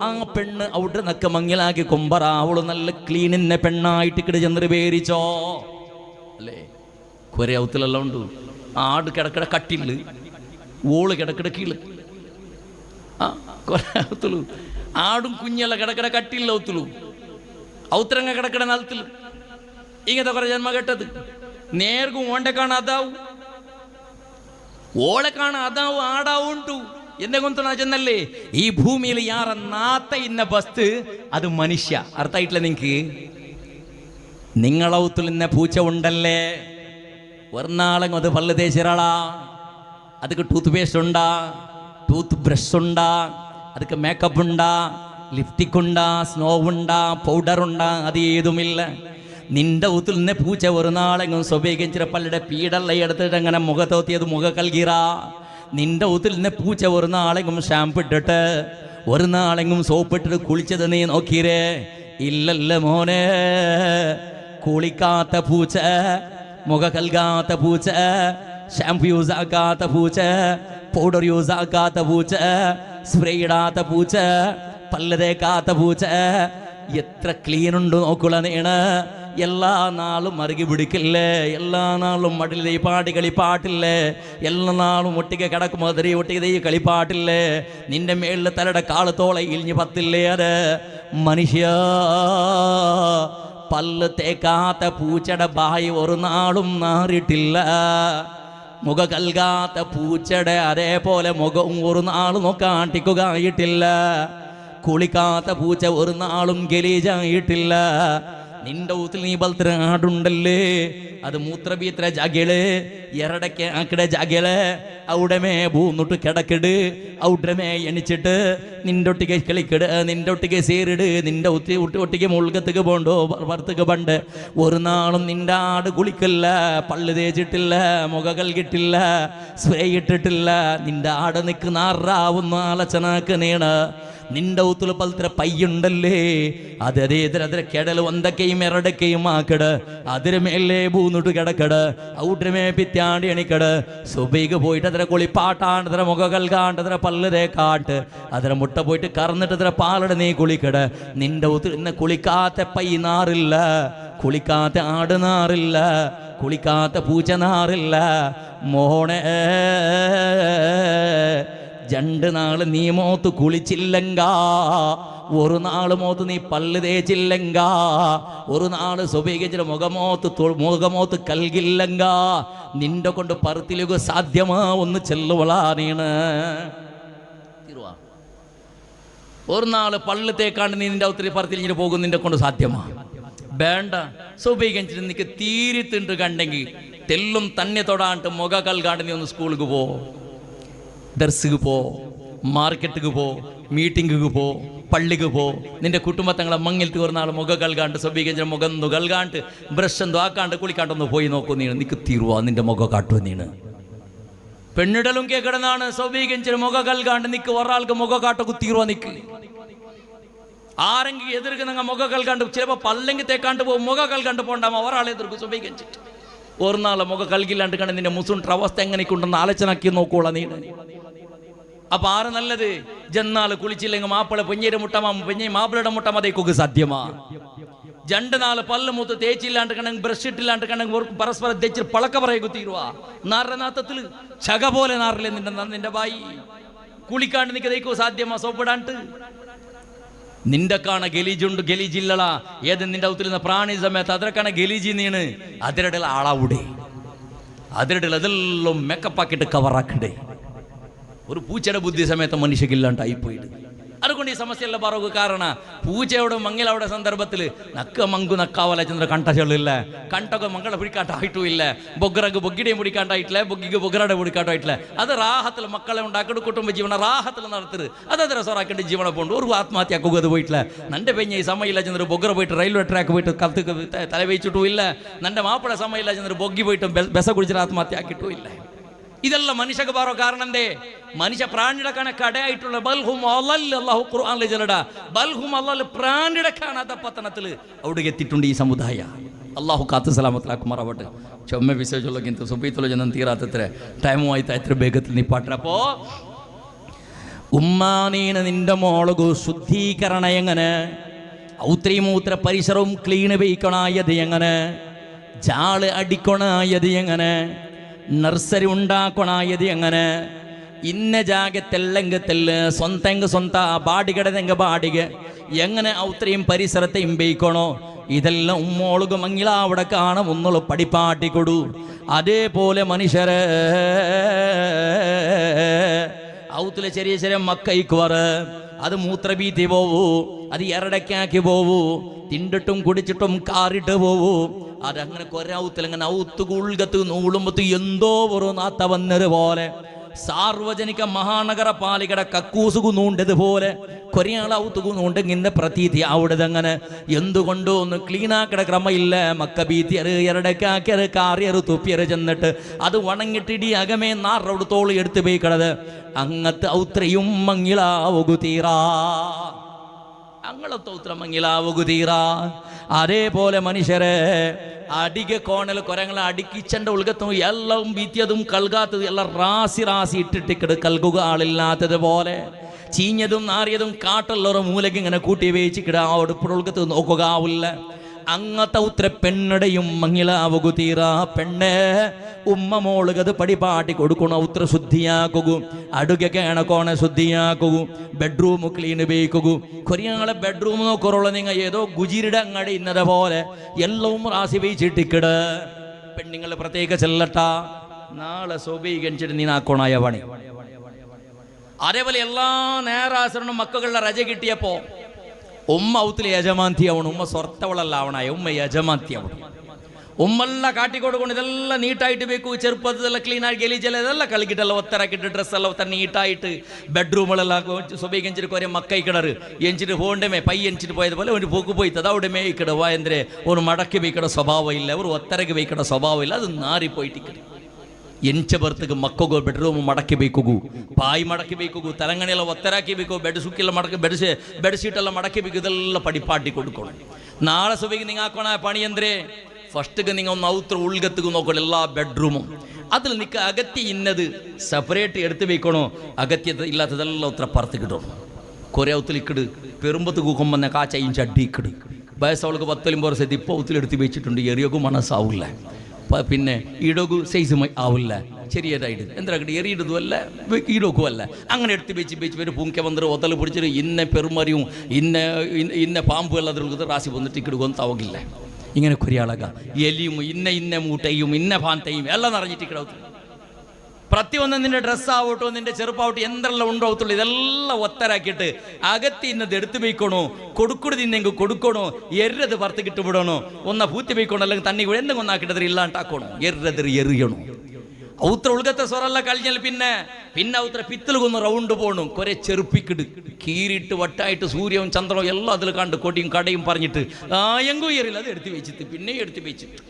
ആ പെണ്ണ് അവിടെ നക്ക മങ്ങിലാക്കി കൊമ്പറ അവള് നല്ല ക്ലീനിന്നെ പെണ്ണായിട്ട് കിട ചെന്ന് പേരിച്ചോ അല്ലേ. കുറെ ഔത്തിലെല്ലാം ഉണ്ട്. ആട് കിടക്കിട കട്ടില് ഓള് കിടക്കിട കീള്. ആ കുറെ ഔത്തുള്ളൂ. ആടും കുഞ്ഞെല്ലാം കിടക്കിട കട്ടില്ല ഔത്തുള്ളൂ. ഔത്തരങ്ങ കിടക്കിട നിലത്തില് ഇങ്ങനത്തെ കുറെ ജന്മ കെട്ടത് നേർക്കും ഓണ്ടെ കാണാൻ അതാവും ഓളെ കാണാൻ അതാവും ആടാവും ഉണ്ടു. എന്നെ കൊണ്ടാ ചെന്നല്ലേ ഈ ഭൂമിയിൽ യാറ നാത്ത ഇന്ന ബസ്ത് അത് മനുഷ്യ. അർത്ഥായിട്ടില്ല നിങ്ങക്ക്. നിങ്ങളൗത്തിൽ ഇന്ന പൂച്ച ഉണ്ടല്ലേ ഒന്നാളെങ്കിൽ അത് പല്ല് തേച്ചിരാളാ. ಅದಕ್ಕೆ ಟೂತ್ ಪೇಸ್ಟ್ ಉಂಡಾ, ಟೂತ್ ಬ್ರಷ್ ಉಂಡಾ, ಅದಕ್ಕೆ ಮೇಕಪ್ ಉಂಡಾ, ലിപ്സ്റ്റിക് ഉണ്ടാ, സ്നോ ഉണ്ടാ, പൗഡർ ഉണ്ടാ, അത് ഏതുമില്ല. നിന്റെ ഊത്തിൽ നിന്ന് പൂച്ച ഒരു നാളെങ്കിലും സ്വഭേഗിച്ചിട്ട് പല്ലിടെ പീഡല്ല എടുത്തിട്ട് അങ്ങനെ മുഖത്തോത്തിയത് മുഖ കൽകീറ. നിന്റെ ഊത്തിൽ നിന്ന് പൂച്ച ഒരു നാളെങ്കിലും ഷാമ്പു ഇട്ടിട്ട് ഒരു നാളെങ്കിലും സോപ്പിട്ടിട്ട് കുളിച്ചത് നീ നോക്കിയേ ഇല്ലല്ല മോനെ. കുളിക്കാത്ത പൂച്ച, മുഖ കൽകാത്ത പൂച്ച, ഷാമ്പു യൂസ് ആക്കാത്ത പൂച്ച, പൗഡർ യൂസ് ആക്കാത്ത പൂച്ച, സ്പ്രേ ഇടാത്ത പൂച്ച, പല്ല് തേക്കാത്ത പൂച്ച, എത്ര ക്ലീൻ ഉണ്ട് നോക്കുള്ള നീണ്. എല്ലാ നാളും മറുകി പിടിക്കില്ലേ, എല്ലാ നാളും മടിൽ ഈ പാട്ടി കളിപ്പാട്ടില്ലേ, എല്ലാ നാളും ഒട്ടിക്ക് കിടക്കുമ്പോൾ അതിരി ഒട്ടിക്ക് ഈ കളിപ്പാട്ടില്ലേ, നിന്റെ മേളിൽ തലയുടെ കാളത്തോളെ ഇലിഞ്ഞ് പത്തില്ലേ. അത് മനുഷ്യ പല്ല് തേക്കാത്ത പൂച്ചയുടെ ബായി ഒരു നാളും നാറിയിട്ടില്ല. മുഖ കൽകാത്ത പൂച്ചയുടെ അതേപോലെ മുഖവും ഒരു നാളും നോക്കാണ്ടിക്കുകയായിട്ടില്ല. കുളിക്കാത്ത പൂച്ച ഒരു നാളും ഗലീജായിട്ടില്ല. നിന്റെ ഊത്തിൽ നീ ബൽത്ര ആടുണ്ടല്ലേ അത് മൂത്രബീത്ര ജാഗ്യള് എറടയ്ക്ക് ആക്കിടെ ജാഗ്യള് ഔടമേ പൂന്നിട്ട് കിടക്കിട് ഔടമേ എണിച്ചിട്ട് നിന്റെ ഒട്ടിക്ക് കളിക്കിട് നിന്റെ ഒട്ടിക്ക് സേരിട് നിന്റെ ഒട്ടിക്ക് മുൾഗത്തേക്ക് പോണ്ടോ പുറത്തേക്ക് പണ്ട് ഒരു നാളും നിന്റെ ആട് കുളിക്കില്ല പള്ളു തേച്ചിട്ടില്ല മുഖ കൽകിട്ടില്ല സ്പ്രേ ഇട്ടിട്ടില്ല നിന്റെ ആട് നിൽക്കുന്ന ആറാവുന്ന ആലോചനക്ക് നീണ് നിന്റെ ഊത്തിൽ പലത്ര പയ്യുണ്ടല്ലേ അത് അതേതര കിടൽ ഒന്തക്കയും എറടക്കയും ആക്കട് അതിന് മേലേ പൂന്നിട്ട് കിടക്കട് ഔട്ടമേ പിറ്റാണ്ടി എണിക്കട് സുബൈക്ക് പോയിട്ട് അതിനെ കുളിപ്പാട്ടാണ്ട് അതിനെ മുഖ കൽകാണ്ട് അതിനെ പല്ല് തേക്കാട്ട് അതിനെ മുട്ട പോയിട്ട് കറന്നിട്ട് അതിനെ പാലട നീ കുളിക്കട് നിന്റെ ഊത്തിൽ ഇന്ന് കുളിക്കാത്ത പൈ നാറില്ല കുളിക്കാത്ത ആട് നാറില്ല കുളിക്കാത്ത പൂച്ച നാറില്ല മോണേ രണ്ട് നാള് നീ മോത്ത് കുളിച്ചില്ലെങ്കാ ഒരു നാള് മോത്ത് നീ പല്ല് തേച്ചില്ലെങ്കാ ഒരു നാള് സ്വഭീകരിച്ച മുഖമോത്ത് കൽകില്ലെങ്കാ നിന്റെ കൊണ്ട് പറത്തിലുക സാധ്യമാ ഒന്ന് ചെല്ലുവളാണീണ് ഒരു നാള് പല്ല് തേക്കാണ്ട് നീ നിന്റെ ഒത്തിരി പറത്തിലിങ്ങനെ പോകും നിന്റെ കൊണ്ട് സാധ്യമാ വേണ്ട സ്വഭീകരിച്ചിട്ട് നിനക്ക് തീരിത്തിണ്ട് കണ്ടെങ്കിൽ തെല്ലും തന്നെ തൊടാണ്ട് മുഖ കൽകാണ്ട് നീ ഒന്ന് സ്കൂളിലേക്ക് പോ ദർസുക്ക് പോ മാർക്കറ്റുക്ക് പോ മീറ്റിംഗുക്ക് പോ പള്ളിക്ക് പോ നിന്റെ കുടുംബത്തങ്ങളെ മങ്ങിൽ തീർന്നാൾ മുഖ കൽകാണ്ട് സ്വഭീകരിച്ച മുഖം കൽകാണ്ട് ബ്രഷ് എന്തോ ആക്കാണ്ട് കുളിക്കാണ്ടൊന്ന് പോയി നോക്കൂ നീ നിനക്ക് തീരുവാ നിന്റെ മുഖം കാട്ടുക നീണ് പെണ്ണിടലും കേക്കിടന്നാണ് സ്വഭീകരിച്ച മുഖ കൽകാണ്ട് നിക്ക് ഒരാൾക്ക് മുഖ കാട്ടൊക്കെ തീരുവാ നിക്ക് ആരെങ്കിലും എതിർക്കുന്ന മുഖ കൽകാണ്ട് ചിലപ്പോൾ പല്ലെങ്കിൽ തേക്കാണ്ട് പോകും മുഖ കൽകാണ്ട് പോണ്ടാമോ ഒരാളെ എതിർക്കും സ്വഭീകരിച്ചിട്ട് ഒരു നാളെ മുഖ കൽകില്ലാണ്ട് കണ്ട് നിന്റെ മുസുണ്ട അവസ്ഥ എങ്ങനെയൊക്കെയുണ്ടെന്ന് ആലോചനാക്കി നോക്കോളാം നീ അപ്പൊ ആറ് നല്ലത് ജന്നാള് കുളിച്ചില്ലെങ്കിൽ മാപ്പിള പെഞ്ഞയുടെ മാപ്പിളയുടെ മുട്ട മതയ്ക്കൊക്കെ സാധ്യമാ രണ്ട് നാള് പല്ല് മൂത്ത് തേച്ചില്ലാണ്ട് കണ്ടെങ്കിൽ ബ്രഷ് ഇട്ടില്ലാണ്ട് കണ്ടെങ്കിൽ പരസ്പരം തേച്ചിട്ട് പളക്ക പറയുക തീരുവാ നാറിനാത്തത്തില് ചക പോലെ നാറില്ലേ നിന്റെ ബായി കുളിക്കാണ്ട് നിക്ക് തേക്കോ സാധ്യമാ സോപ്പിടാണ്ട് നിന്റെ കാണ ഗലീജുണ്ട് ഗലീജില്ലള ഏത് നിന്റെ ഔത്തിൽ പ്രാണി സമയത്ത് അതിരക്കാണ് ഗലീജി നീണ് അതിരുടെ ആളാവൂടെ അതിരുടെ അതെല്ലാം മേക്കപ്പാക്കിട്ട് കവറാക്കണ്ടേ ഒരു പൂച്ചയുടെ ബുദ്ധി സമയത്ത് മനുഷ്യക്കില്ലാണ്ടായിപ്പോയിട്ട് അതുകൊണ്ട് ഈ സമസ്യയെല്ലാം പറയുക കാരണം പൂച്ചയോടും മങ്ങിലവിടെ സന്ദർഭത്തിൽ നക്ക മങ്കു നക്കാവല ചന്ദ്ര കണ്ട ചെള്ളില്ല കണ്ടൊക്കെ മങ്ങളെ പിടിക്കാട്ടായിട്ടും ഇല്ല ബൊഗ്ഗറക്ക് ബൊഗ്ഗിടെയും പിടിക്കാണ്ടായിട്ടില്ല ബൊഗ്ഗിക്ക് ബൊഗ്ഗറയുടെ പിടിക്കാട്ടായിട്ടില്ല അത് റാഹത്തിൽ മക്കളെ ഉണ്ടാക്കിയിട്ട് കുടുംബ ജീവന റാഹത്തിൽ നടത്തരുത് അത് രസറാക്കേണ്ട ജീവനെ പോണ്ട് ഒരു ആത്മഹത്യക്കൊക്കെ അത് പോയിട്ടില്ല നന്റെ പെഞ്ഞ ഈ സമയമില്ല ചന്ദ്ര ബൊഗ്ഗറ പോയിട്ട് റെയിൽവേ ട്രാക്ക് പോയിട്ട് കത്ത് തലവെച്ചിട്ടും ഇല്ല നന്റെ മാപ്പിള സമയമില്ല ചന്ദ്ര ബൊഗ്ഗി പോയിട്ട് ബെസ കുടിച്ചിട്ട് ആത്മഹത്യ ആക്കിയിട്ടും ഇല്ല ഇതെല്ലാം മനുഷ്യക്ക് പാറോ കാരണം എന്തേ മനുഷ്യ പ്രാണിയുടെ കടയായിട്ടുള്ള ബൽഹും അല്ലാഹു ഖുർആനിൽ ജലട ബൽഹും അല്ലാഹു പ്രാണിയുടെ കാണാത്ത പത്തനത്തിൽ അവിടെ എത്തിയിട്ടുണ്ട് ഈ സമുദായ അള്ളാഹു കാത്തു സലാമത്തിലാക്കുമാറാവട്ടെ ചൊമ്മ വിശേഷമുള്ള സുബൈത്തുള്ള ജനം തീരാത്തത്ര ടൈമുമായി എത്ര വേഗത്തിൽ നിപ്പാട്ടപ്പോ ഉമ്മാനീന് നിന്റെ മോളകു ശുദ്ധീകരണ എങ്ങനെ ഔത്രിമൂത്ര പരിസരവും ക്ലീന് വെയ്ക്കണായത് എങ്ങനെ ജാള് അടിക്കണായത് എങ്ങനെ നഴ്സറി ഉണ്ടാക്കണായത് എങ്ങനെ ഇന്ന ജാഗത്തെല്ലെങ്കത്തെല്ല് സ്വന്തം സ്വന്ത ബാടികടതെങ്ക ബാടിക എങ്ങനെ ഔത്രയും പരിസരത്തെയും ബയിക്കണോ ഇതെല്ലാം ഉമ്മോളുക മങ്ങില അവിടെ കാണാം ഒന്നുള്ളു പഠിപ്പാട്ടിക്കൊടു അതേപോലെ മനുഷ്യരെ ഔത്തിലെ ചെറിയ ചെറിയ മക്കൈക്കുവർ അത് മൂത്രഭീതി പോവൂ അത് എറടക്കാക്കി പോവൂ തിണ്ടിട്ടും കുടിച്ചിട്ടും കാറിട്ട് പോവൂ അതങ്ങനെ കൊരൗത്തിൽ അങ്ങനെ ഔത്തുകുൾഗത്ത് നൂളുമ്പത്ത് എന്തോ ഒരു നാത്ത വന്നത് പോലെ സാർവജനിക മഹാനഗര പാലികയുടെ കക്കൂസുകു നൂണ്ടതുപോലെ കൊറിയാൾ ഔത്തുകു നൂണ്ടെങ്കിന്റെ പ്രതീതി അവിടെതങ്ങനെ എന്തുകൊണ്ടോ ഒന്ന് ക്ലീനാക്കട ക്രമയില്ല മക്ക ബീത്തിയറ് എറടക്കാക്കിയറ് കാറിയറ് തുപ്പിയറ് ചെന്നിട്ട് അത് വണങ്ങിട്ടിടി അകമേ നാറോട് തോളി എടുത്ത് പോയിക്കടത് അങ്ങത്തെ ഔത്രയും മങ്ങിലാവുകു തീറാ അങ്ങളത്തെ ഉത്തരം മങ്ങിലാവുകു തീറാ അതേപോലെ മനുഷ്യരെ അടിക കോണൽ കൊരങ്ങളെ അടുക്കിച്ചെൻ്റെ ഉൾഗത്തും എല്ലാം വീത്തിയതും കൽകാത്തതും എല്ലാം റാസി ഇട്ടിട്ടിക്കട് കൽകുക ആളില്ലാത്തതുപോലെ ചീഞ്ഞതും നാറിയതും കാട്ടുള്ളൊരു മൂലക്ക് ഇങ്ങനെ കൂട്ടി വേച്ചിക്കിട ആ ഉടുപ്പുൾഗത്ത് നോക്കുക ആവില്ല അങ്ങത്തെ ഉത്തര പെണ്ണടയും മങ്ങിലാവുകു തീറാ പെണ്ണെ ഉമ്മ മോളുകത് പടിപാട്ടി കൊടുക്കണ ഉത്ര ശുദ്ധിയാക്കുകു അടുക കേണക്കോണ ശുദ്ധിയാക്കുകു ബെഡ്റൂം ക്ലീൻ ഉപയോഗിക്കുകു കൊറിയാളെ ബെഡ്റൂം നോക്കുറുള്ള നിങ്ങൾ ഏതോ ഗുജിരിടെ അങ്ങടെ ഇന്നത് പോലെ എല്ലാം റാസി വെച്ചിട്ടിക്കട് പെണ്ണുങ്ങൾ പ്രത്യേക ചെല്ലട്ട നാളെ സ്വഭീകരിച്ചിട്ട് നീ നാക്കോണായ പണി അതേപോലെ എല്ലാ നേരാസരണം മക്കളുടെ രജ കിട്ടിയപ്പോ ഉമ്മ ഔത്തിൽ യജമാന്തി ആവണം, ഉമ്മ സ്വರ್ತവളല്ല ആവണായ, ഉമ്മ യജമാന്തി ആവണം. ഉമ്മെല്ലാം കാട്ടിക്കൊടുಕೊಂಡು ಇದೆಲ್ಲ ನೀಟಾയിട്ട് ಬೇಕು, ചെറുപ്പത്തിലെಲ್ಲ ಕ್ಲೀನಾಗಿ ಗಲೀಜೆಲ್ಲ ಇದೆಲ್ಲ ಕಳಗಿಟ್ಟೆಲ್ಲ ಒತ್ತರಾಕಿಟ್ಟು ಡ್ರೆಸ್ಸೆಲ್ಲ ಒತ್ತ ನೀಟಾയിട്ട് ബെഡ്റൂമുകളെല്ലാം സുബൈക്ക് എഞ്ചിട്ട് കുറേ മക്കൈ കിടറ് എഞ്ചിട്ട് ಹೋಂಡೆಮೆ ಪೈ ಎಂಚಿട്ട് പോയതുപോലെ ಒಂದು ಪೋಗು പോಯ್ತದ അവിടെ ಮೇ ಈ ಕಡೆ ವಾ ಅಂದರೆ ಅವರು ಮಡಕ್ಕೆ ಬೇಕಡ ಸ್ವಭಾವ ಇಲ್ಲ, ಅವರು ಒತ್ತರಕ್ಕೆ ಬೇಕಡ ಸ್ವಭಾವ ಇಲ್ಲ, ಅದು ನಾರಿ പോയിട്ട് ಈ ಕಡೆ ಎಂಚ ಬರ್ತಗೆ ಮಕ್ಕಗೂ ಬೆಡ್ರೂಮ್ ಮಡಕ್ಕೆ ಬೇಕುಗು, ಪಾಯಿ ಮಡಕ್ಕೆ ಬೇಕುಗು, ತರಂಗಣೆಲ್ಲ ಒತ್ತರಾಕಿ ಬೇಕು, ಬೆಡ್ ಸುಕ್ಕೆಲ್ಲ ಮಡಕೆ ಬೆಡ್ ಶೀಟೆಲ್ಲ ಮಡಕೆ ಬೇಕು, ಇದೆಲ್ಲ ಪಡಿಪಾಟಿ കൊടുക്കണം. നാളെ സുബൈക്ക് നിങ്ങൾ ആക്കണ പണി ಅಂದರೆ ഫസ്റ്റ് നിങ്ങൾ ഒന്ന് ഔത്ര ഉൾഗത്തുക്ക് നോക്കണം എല്ലാ ബെഡ്റൂമും. അതിൽ നിൽക്കുക അകത്തി ഇന്നത് സെപ്പറേറ്റ് എടുത്ത് വെക്കണോ, അകത്യത ഇല്ലാത്തതെല്ലാം ഉത്ര പറത്ത് കിട്ടണം. കുറേ ഔത്തിലിക്കിട് പെരുമ്പത്ത് കൂക്കുമ്പോൾ കാച്ചയും ചട്ടിക്കിട് വയസ്സവൾക്ക് 10 വർഷം ഇപ്പോൾ ഔത്തിലെടുത്ത് വെച്ചിട്ടുണ്ട്. എറിയൊക്കെ മനസ്സാവില്ല, പിന്നെ ഈടോക്ക് സൈസ് ആവില്ല, ചെറിയതായിട്ട് എന്താ എറിയിടതും അല്ല ഈടോക്കും അല്ല. അങ്ങനെ എടുത്ത് വെച്ച് പേര് പൂങ്ക വന്നിട്ട് ഒതൽ പിടിച്ചിട്ട് ഇന്ന പെരുമറിയും ഇന്ന പാമ്പും എല്ലാത്തിനും റാസി വന്നിട്ട് ഇക്കിട് കൊന്താവില്ല. ഇങ്ങനെ കുരിയാളക എലിയും ഇന്ന മൂട്ടയും ഇന്ന പാന്തയും എല്ലാം നിറഞ്ഞിട്ട് കിടത്തും. പ്രത്യൊന്നും നിന്റെ ഡ്രസ്സാവട്ടോ നിന്റെ ചെറുപ്പാവട്ടോ എന്തെല്ലാം ഉണ്ടാവത്തുള്ളൂ ഇതെല്ലാം ഒത്തരാക്കിയിട്ട് അകത്തി ഇന്നത് എടുത്തു വയ്ക്കണോ, കൊടുക്കുడు തിന്നെങ്കിൽ കൊടുക്കണോ, എരത് പുറത്ത് കിട്ടുവിടണോ, ഒന്ന പൂത്തി വയ്ക്കണോ, അല്ലെങ്കിൽ തണ്ണി എന്തെങ്കിലും ഒന്നാക്കിട്ടത് ഇല്ലാണ്ടാക്കണോ, എരത് എറിയണോ. ഔത്ര ഉൾഗത്തെ സ്വറല്ല കഴിഞ്ഞാൽ പിന്നെ ഔത്ര പിത്തലുകൊന്ന് റൗണ്ട് പോകണം. കുറെ ചെറുപ്പിക്കിട് കീറിയിട്ട് വട്ടായിട്ട് സൂര്യവും ചന്ദ്രവും എല്ലാം അതിൽ കണ്ട് കൊടിയും കടയും പറഞ്ഞിട്ട് എങ്കും ഏറില്ല, അത് എടുത്ത് വെച്ചിട്ട് പിന്നെ എടുത്ത് വെച്ചിട്ട്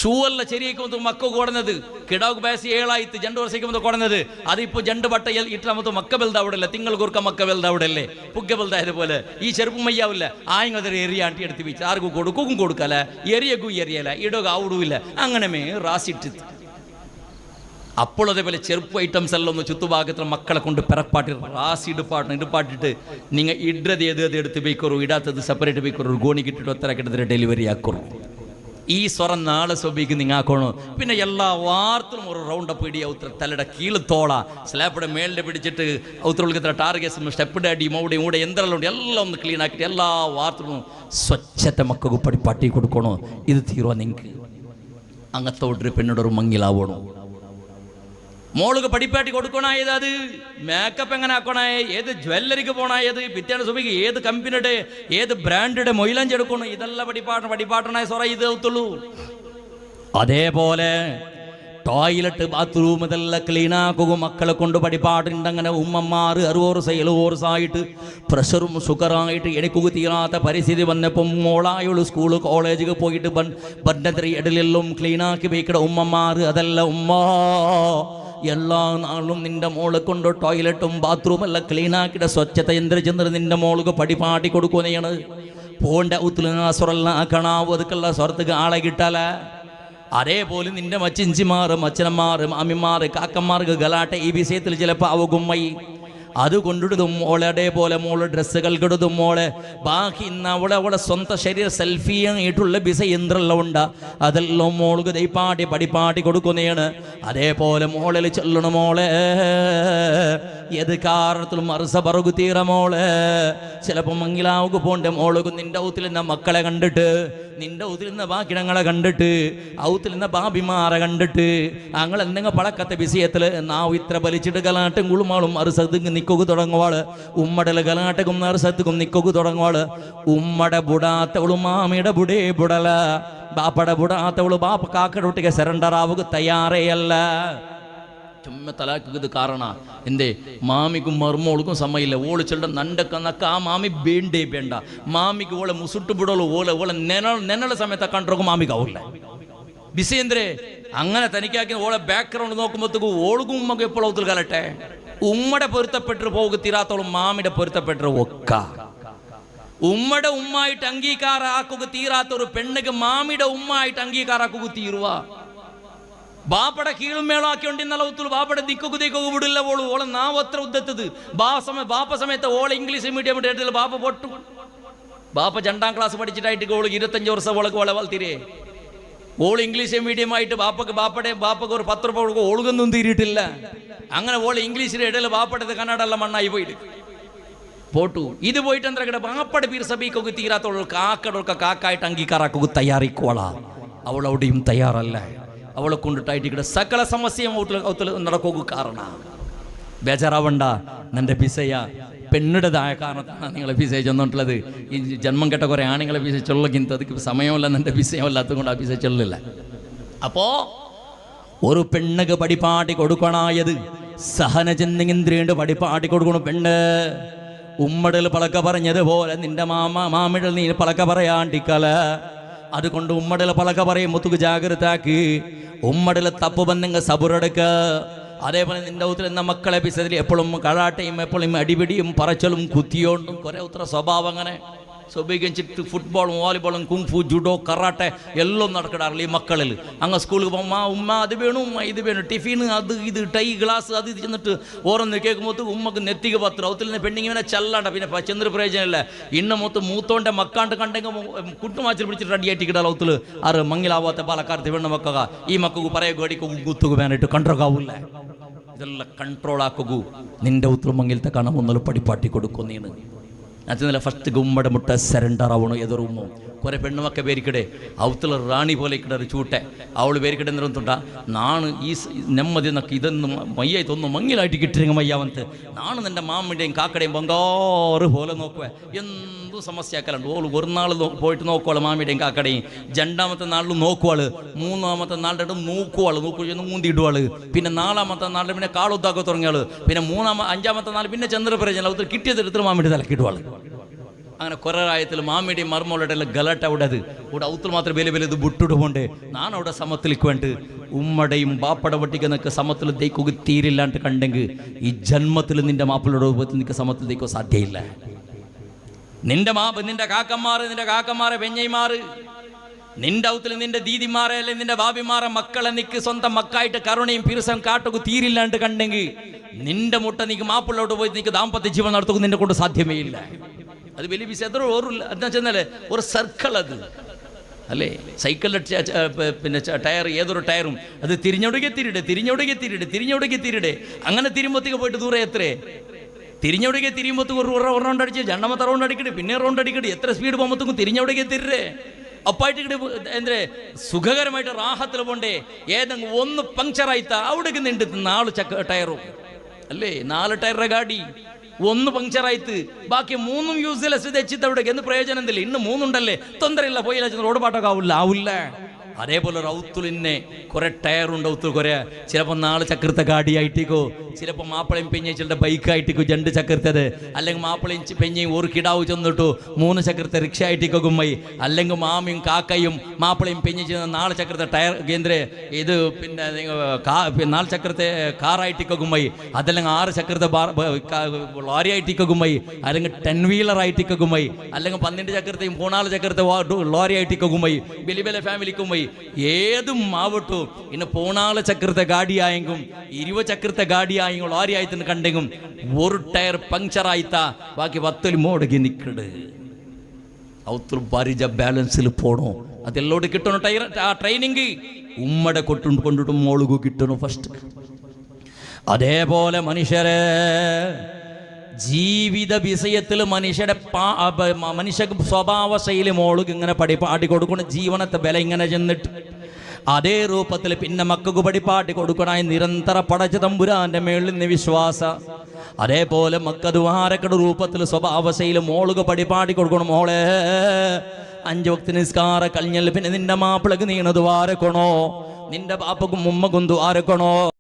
ഷൂ അല്ല ശരിയാക്കുമ്പോൾ മക്ക കൊടന്നത് കിടാവ് ബാസി 7 ആയിട്ട് 2 വർഷം കൊടന്നത് അതിപ്പോൾ 2 ബട്ട ഇട്ടാമത്തോ മക്ക ബെൽത അവിടെയല്ല, തിങ്കൾ കുറുക്ക മക്ക ബെൽത അവിടെയല്ലേ, പുഗ്ഗ ബെൽതായതുപോലെ ഈ ചെറുപ്പം മയ്യാവില്ല. ആയങ്ങതൊരു എറിയാണ്ടി എടുത്ത് വെച്ച് ആർക്കും കൊടുക്കും കൊടുക്കല, എറിയക്കും എറിയല, ഇടക ആവിടില്ല, അങ്ങനെ റാസിട്ട്. അപ്പോൾ അതേപോലെ ചെറുപ്പ് ഐറ്റംസ് എല്ലാം ഒന്ന് ചുറ്റുഭാഗത്തിൽ മക്കളെ കൊണ്ട് പിറപ്പാട്ടി റാസി ഇടുപ്പാട്ടിട്ട് നിങ്ങൾ ഇടത് ഏത് എടുത്ത് വെക്കറു, ഇടാത്തത് സെപ്പറേറ്റ് വെക്കറു, ഗോണിക്കിട്ടിട്ട് ഒത്തരക്കിട്ടത് ഡെലിവറി ആക്കറു. ഈ സ്വരം നാളെ സ്വബിക്ക് നിങ്ങൾ ആക്കണോ. പിന്നെ എല്ലാ വാർത്തലും ഒരു റൗണ്ടപ്പ് ഇടി ഔത്ര തലയുടെ കീഴ് തോള സ്ലാപ്പിടെ മേളിൽ പിടിച്ചിട്ട് ഔത്ര ടാർഗറ്റ്സും സ്റ്റെപ്പിടെ അടി മൗടെ കൂടെ എന്തെല്ലാം ഉണ്ട് എല്ലാം ഒന്ന് ക്ലീൻ ആക്കിയിട്ട് എല്ലാ വാർത്തലും സ്വച്ഛത്തെ മക്കൾക്ക് പടിപ്പാട്ടി കൊടുക്കണോ. ഇത് തീരുവാ നിങ്ങൾക്ക് അങ്ങത്തോട്ടൊരു പെണ്ണോടൊരു മങ്ങിലാവണോ. മോൾക്ക് പടിപ്പാട്ടി കൊടുക്കണായത്, അത് മേക്കപ്പ് എങ്ങനെ ആക്കണേ, ഏത് ജ്വല്ലറിക്ക് പോണായത്, പിറ്റേന്ന് സുബിക്ക് ഏത് കമ്പനിയുടെ ഏത് ബ്രാൻഡിയുടെ മൊയിലഞ്ച് എടുക്കണം, ഇതെല്ലാം പടിപ്പാട്ടണായ സ്വറ ഇത് ഔത്തുള്ളൂ. അതേപോലെ ടോയ്ലറ്റ് ബാത്റൂം ഇതെല്ലാം ക്ലീനാക്കുക മക്കളെ കൊണ്ട് പടിപ്പാട്ടുണ്ടങ്ങനെ. ഉമ്മമാർ 60 ആയിട്ട് പ്രഷറും ഷുഗറായിട്ട് എനിക്കുക തീരാത്ത പരിസ്ഥിതി വന്നപ്പം മോളായുള്ള സ്കൂള് കോളേജിൽ പോയിട്ട് ബന്ധത്തിരി ഇടലെല്ലാം ക്ലീനാക്കി വെക്കട ഉമ്മമാർ. അതല്ല ഉമ്മ എല്ലാ നാളും നിന്റെ മോളെ കൊണ്ട് ടോയ്ലറ്റും ബാത്റൂം എല്ലാം ക്ലീനാക്കിയിട്ട് സ്വച്ഛത ചെന്നിട്ട് നിന്റെ മോൾക്ക് പടിപാട്ടി കൊടുക്കുന്നതാണ്. പോണ്ട ഉത്തുല ആക്കണാവും അതുക്കുള്ള സ്വർത്തക്ക് ആളെ കിട്ടാല. അതേപോലെ നിന്റെ മച്ചിഞ്ചിമാർ അച്ഛനന്മാർ മാമിമാർ കാക്കന്മാർക്ക് ഗലാട്ട ഈ വിഷയത്തിൽ ചിലപ്പോൾ അവകുമ്മൈ അത് കൊണ്ടിടും മോളെ. അതേപോലെ മോള് ഡ്രസ്സുകൾ കിടുതും മോളെ. ബാക്കി ഇന്ന് അവളെ സ്വന്തം ശരീരം സെൽഫിയായിട്ടുള്ള ബിസ യന്ത്രമെല്ലാം ഉണ്ട്, അതെല്ലാം മോൾക്ക് ദൈപ്പാട്ടി പടിപ്പാട്ടി കൊടുക്കുന്നതാണ്. അതേപോലെ മോളിൽ ചൊല്ലണം മോളെ ഏത് കാരണത്തിലും അറുസ പറകു തീര മോളെ. ചിലപ്പോൾ മംഗിലാവുക്ക് പോണ്ട മോൾക്ക് നിന്റെ ഔത്തിൽ നിന്ന മക്കളെ കണ്ടിട്ട്, നിന്റെ ഔത്തിൽ നിന്ന ബാക്കിടങ്ങളെ കണ്ടിട്ട്, ഔത്തിൽ നിന്ന ബാബിമാരെ കണ്ടിട്ട് അങ്ങനെ എന്തെങ്കിലും പഴക്കത്തെ വിഷയത്തിൽ നാവ് ഇത്ര വലിച്ചിട്ട് ഗലാട്ടും കുളുമാളും അറുസത്തിക്ക് നിൽക്കുക തുടങ്ങുവാള്. ഉമ്മടൽ ഗലാട്ടക്കും അറുസത്തുക്കും നിൽക്കുക തുടങ്ങുവാള്. ഉമ്മടെ ബുടാത്തവളു മാമിയുടെ ബുടേ ബുടല, ബാപ്പടെ ബുടാത്തവളു ബാപ്പ കാക്കയുടെ ഒട്ടിಗೆ സറണ്ടർ ആവുക തയ്യാറേ അല്ല. ചുമ്മ തലാക്കുന്നത് കാരണ എന്തേ മാമിക്കും മർമോൾക്കും സമയമില്ല. ഓള് ചെല്ല നണ്ടക്കന്നക്ക ആ മാമി ಬೇಂಡೇ ಬೇಡ. ಮಾಮಿಗೆ ಓಳೆ ಮುಸುಟ್ಟು ಬಿಡೋಳು ಓಳೆ ನೆನಳ ಸಮೇತ ಕಂಡ್ರೋಗು ಮಾಮಿಗೆ ಆವಿಲ್ಲ ಬಿಸಿ ಅಂದ್ರೆ അങ്ങനെ തനിക്കാക്കി ഓളെ ബാക്ക്ഗ്രൗണ്ട് നോക്കുമ്പോഴത്തേക്കും ഓളുക്കും ഉമ്മക്ക് എപ്പോഴും ഔത്തിൽ കലട്ടെ. ഉമ്മടെ പൊരുത്തപ്പെട്ടു പോകുക തീരാത്തോളം മാമിയുടെ പൊരുത്തപ്പെട്ടു ഒക്ക. ഉമ്മയുടെ ഉമ്മായിട്ട് അംഗീകാരാക്കുക തീരാത്ത ഒരു പെണ്ണുക്ക് മാമിയുടെ ഉമ്മായിട്ട് അംഗീകാരാക്കുക തീരുവ. ബാപ്പടെ കീഴും മേളാക്കിണ്ടിന്നല്ല ഒത്തുള്ളൂ. ബാപ്പടെ ദിക്കൊക്കെ വിടില്ല ഓളു. ഓളെ നാവ് അത്ര ഉദ്ദത്തത് ബാപ്പ സമയത്ത് ഓളെ ഇംഗ്ലീഷ് മീഡിയം എടുത്തില്ല. ബാപ്പ പൊട്ടു. ബാപ്പ 2ാം ക്ലാസ് പഠിച്ചിട്ടായിട്ട് ഓള് 25 വർഷം ഓളക്ക് ഓളെ വളർത്തിരേ. ഓള് ഇംഗ്ലീഷ് മീഡിയം ആയിട്ട് ബാപ്പക്ക് ഒരു 10 രൂപ കൊടുക്കും. ഓളുകൊന്നും തീരിയിട്ടില്ല. അങ്ങനെ ഓള് ഇംഗ്ലീഷിന്റെ ഇടയിൽ ബാപ്പടത് കന്നഡ എല്ലാം മണ്ണായി പോയിട്ട് പോട്ടു. ഇത് പോയിട്ട് എന്താ ബാപ്പടെ പീർ സഭയ്ക്കൊക്കെ തീരാത്തോളൂ. കാക്കടൊക്കെ കാക്കായിട്ട് അംഗീകാരാക്കുക തയ്യാറിക്കോളാ. അവളവിടെയും തയ്യാറല്ല. അവളെ കൊണ്ടിട്ടായിട്ട് ഇവിടെ സകല സമസ്യയും ഔത്തിൽ നടക്കുക കാരണ. ബേജാറാവണ്ട, നിന്റെ പിസയ പെണ്ണിടേതായ കാരണത്താണ് നിങ്ങളെ പിസ ചെന്നിട്ടുള്ളത്. ഈ ജന്മം കെട്ട കുറേ ആണുങ്ങളെ പിസ ചൊല്ലിക്കുന്നത് അതിക്ക് സമയമല്ല, നിന്റെ പിസയമല്ലാത്തത് കൊണ്ട് ആ പിസ ചൊല്ലില്ല. അപ്പോ ഒരു പെണ്ണുക്ക് പടിപ്പാട്ടി കൊടുക്കണായത് സഹനചന്ദ്രേണ്ട് പടിപ്പാട്ടി കൊടുക്കണം. പെണ്ണ് ഉമ്മടൽ പളക്ക പറഞ്ഞതുപോലെ നിന്റെ മാമിടൽ നീ പളക്ക പറയാണ്ടിക്കല. അതുകൊണ്ട് ഉമ്മടൽ പളക്ക പറയും മുത്തുക്ക് ജാഗ്രതാക്കി. ഉമ്മടൽ തപ്പ് ബന്ധങ്ങൾ സബുറെടുക്ക. അതേപോലെ നിന്റെ ഉത്തരം എന്ന മക്കളെ പിസതിൽ എപ്പോഴും കഴാട്ടയും എപ്പോഴും അടിപിടിയും പറച്ചലും കുത്തിയോണ്ടും കുറേ ഉത്തര സ്വഭാവം അങ്ങനെ സ്വഭാവിച്ചിട്ട് ഫുട്ബോളും വോളിബോളും കുംഫു ജുഡോ കറാട്ടെ എല്ലാം നടക്കിടാറില്ല ഈ മക്കളിൽ. അങ്ങ് സ്കൂളിൽ പോകുമ്പോൾ ഉമ്മ അത് വേണം, ഉമ്മ ഇത് വേണം, ടിഫിന് അത് ഇത് ടൈ ഗ്ലാസ് അത് ഇത് ചെന്നിട്ട് ഓരോന്ന് കേൾക്കുമ്പോൾ ഉമ്മക്ക് നെത്തിക പത്രം ഒത്തിരി പെണ്ണിങ്ങനെ ചെല്ലാണ്ട. പിന്നെ ചെന്നൊരു പ്രയോജനമില്ല. ഇന്ന് മൂത്തോൻ്റെ മക്കാണ്ട് കണ്ടെങ്കിൽ കുട്ടുമാച്ചിൽ പിടിച്ചിട്ട് റെഡിയായിട്ട് കിടാൽ ഒത്തില് ആറ് മങ്ങിലാവാത്ത പാലക്കാരത്ത് പെണ്ണ് മക്കുക ഈ മക്കൾക്ക് പറയുക ഗടിക്കു കുത്തുക വേനായിട്ട് കണ്ട്രോളാവൂല്ല. ഇതെല്ലാം കൺട്രോൾ ആക്കൂ. നിന്റെ ഉത്തര മങ്ങിലത്തെ കാണാൻ ഒന്നല്ല പടിപ്പാട്ടി കൊടുക്കും. നീണ് അതിനല്ല ഫസ്റ്റ് ഉമ്മടെ മുട്ട സറണ്ടർ ആവണോ ഏതൊരു ഉമ്മ. കുറേ പെണ്ണുമൊക്കെ പേരിക്കടെ അവത്തുള്ള റാണി പോലെ ഇക്കടൊരു ചൂട്ടെ അവൾ പേരിക്കടെ എന്തിട്ടുണ്ടാ നാണ് ഈ നെമ്മതി എന്നൊക്കെ ഇതൊന്നും മയ്യായി തോന്നുന്നു മങ്ങിലായിട്ട് കിട്ടിരുങ്ങ മയ്യാവന്ത് നാണ് നിൻ്റെ മാമിൻ്റെയും കാക്കടയും ബംഗാറ് പോലെ നോക്കുവേ എന്തും സമസ്യയാക്കലുണ്ട്. ഓൾ ഒരു നാൾ പോയിട്ട് നോക്കുവാൾ മാമിയുടെയും കാക്കടയും. രണ്ടാമത്തെ നാളിലും നോക്കുവാൾ. മൂന്നാമത്തെ നാളുടെ നോക്കുവാൾ മൂന്തിയിടുവാൾ. പിന്നെ നാലാമത്തെ നാളിൽ പിന്നെ കാളുത്താക്ക തുടങ്ങിയാൾ. പിന്നെ അഞ്ചാമത്തെ നാൾ പിന്നെ ചന്ദ്രപ്രജന ഒത്തിരി കിട്ടിയതെടുത്ത് മാമിയുടെ തലക്കിടുവാൾ. അങ്ങനെ കുറേ ആയത്തിൽ മാമിയുടെയും മർമ്മോളുടെ എല്ലാം ഗലട്ട അവിടത് ഇവിടെ ഔത്തിൽ മാത്രം വില വില ഇത് വിട്ടിടുകൊണ്ട് ഞാൻ അവിടെ സമത്തിലേക്ക് വേണ്ടി ഉമ്മടയും ബാപ്പട വട്ടിക്കുന്നൊക്കെ സമത്തിൽ ദൈക്കുക തീരില്ലാണ്ട് കണ്ടെങ്കിൽ ഈ ജന്മത്തിൽ നിന്റെ മാപ്പിളയുടെ രൂപത്തിൽ നിനക്ക് സമത്തിൽ ദൈക്കോ സാധ്യയില്ല. നിന്റെ കാക്കന്മാരെ പെഞ്ഞൈമാറ് നിന്റെ ഔത്തിൽ നിന്റെ ദീദിമാരെ അല്ലെ നിന്റെ ബാബിമാരെ മക്കളെ നിക്ക് സ്വന്തം മക്കായിട്ട് കരുണയും പിരിസം കാട്ടുക തീരില്ലാണ്ട് കണ്ടെങ്കിൽ നിന്റെ മുട്ട നീക്ക് മാപ്പിളോട്ട് പോയി നിനക്ക് ദാമ്പത്യ ജീവൻ നടത്തുക നിന്നെ കൊണ്ട് സാധ്യമേ ഇല്ല. അത് വലിയ വിഷയം എത്ര ഓറില്ല. എന്താ വെച്ചാൽ ഒരു സർക്കിൾ അത് അല്ലേ. സൈക്കിളിൻ്റെ പിന്നെ ടയർ ഏതൊരു ടയറും അത് തിരിഞ്ഞൊടുകെ തിരിരിടെ അങ്ങനെ തിരുമ്പത്തേക്ക് പോയിട്ട് ദൂരെ എത്രേ തിരിഞ്ഞൊടുകെ തിരിയുമ്പോഴത്തേക്ക് ഒരു റൗണ്ട് അടിച്ച് രണ്ടാമത്തെ റൗണ്ട് അടിക്കട്ടെ പിന്നെ റൗണ്ട് അടിക്കട്ടെ എത്ര സ്പീഡ് പോകുമ്പോഴത്തേക്കും തിരിഞ്ഞൊടുകെ തിരിരേ അപ്പായിട്ട് എന്തേ സുഖകരമായിട്ട് റാഹത്തിൽ പോണ്ടേ. ഏതെങ്കിലും ഒന്ന് പങ്ക്ചറായിത്താ അവിടേക്ക് നിണ്ട് 4 ടയറും അല്ലേ 4 ടയറുടെ ഗാഡി ഒന്ന് പങ്ക്ചറായിത്ത് ബാക്കി 3 യൂസ്ലെസ് തെച്ചിത്ത് അവിടേക്ക് എന്ത് പ്രയോജനം എന്തില്ല. ഇന്ന് 3 ഉണ്ടല്ലേ തൊന്തരയില്ല പോയില്ല റോഡ് പാട്ടൊക്കെ ആവില്ല. അതേപോലെ റൗത്തുലിന്നെ കുറെ ടയറുണ്ട്. ഔത്തുൽ കുറെ ചിലപ്പോൾ 4 ചക്രത്തെ ഗാഡിയായിട്ടേക്കോ ചിലപ്പോൾ മാപ്പിളയും പെഞ്ഞയുടെ ബൈക്കായിട്ടേക്കോ 2 ചക്രത്തത് അല്ലെങ്കിൽ മാപ്പിളയും പെഞ്ഞയും ഒരു കിടാവ് ചെന്നിട്ടു 3 ചക്രത്തെ റിക്ഷ ആയിട്ടേക്കോ ഗുമ്മൈ അല്ലെങ്കിൽ മാമിയും കാക്കയും മാപ്പിളയും പെഞ്ഞ 4 ചക്രത്തെ ടയർ കേന്ദ്ര ഇത് പിന്നെ 4 ചക്രത്തെ കാറായിട്ടേക്കോ ഗുമ്മൈ അതല്ലെങ്കിൽ 6 ചക്രത്തെ ലോറി ആയിട്ടേക്കോ ഗുമ്മൈ അല്ലെങ്കിൽ 10 വീലർ ആയിട്ടേക്കോ ഗുമ്മൈ അല്ലെങ്കിൽ 12 ചക്രത്തെയും 14 ചക്രത്തെ ലോറി ആയിട്ടേക്കോ ഗുമ്മൈ വലിയ വലിയ ഫാമിലിക്കുമ്മൈ ഏതും ആവട്ടു. ഇന്ന് 14 ചക്രത്തെ ഗാഡിയായെങ്കും 20 ചക്രത്തെ ഗാഡിയായെങ്കും ലോറി ആയിട്ട് കണ്ടെങ്കും ഒരു ടയർ പങ്ക്ചറായിത്താ ബാക്കി 10 മോടകി നിക്കട് ഔത്തുൽ പരിജ ബാലൻസിൽ പോണോ അതെല്ലോട് കിട്ടണോ ടയർ ആ ട്രെയിനിങ് ഉമ്മടെ കൊണ്ടിട്ട് മോളുകു കിട്ടണോ ഫസ്റ്റ്. അതേപോലെ മനുഷ്യരെ ജീവിത വിഷയത്തിൽ മനുഷ്യ സ്വഭാവ ശൈലി മോളുക്ക് ഇങ്ങനെ പാടി കൊടുക്കണം. ജീവനത്തെ ബല ഇങ്ങനെ ചെന്നിട്ട് അതേ രൂപത്തിൽ പിന്നെ മക്കൾക്ക് പടിപ്പാട്ടി കൊടുക്കണായി നിരന്തര പടച്ച തമ്പുരാന്റെ മേളിൽ നിന്ന് വിശ്വാസ. അതേപോലെ മക്കദ്വാരക്കടെ രൂപത്തിൽ സ്വഭാവ ശൈലി മോളുക്ക് പടിപ്പാട്ടി കൊടുക്കണം. മോളെ 5 വക്ത് നിസ്കാര കഴിഞ്ഞാൽ പിന്നെ നിന്റെ മാപ്പിളക്ക് നീണത് വാരക്കണോ നിന്റെ പാപ്പക്കും ഉമ്മക്കും ദ്വാരക്കണോ.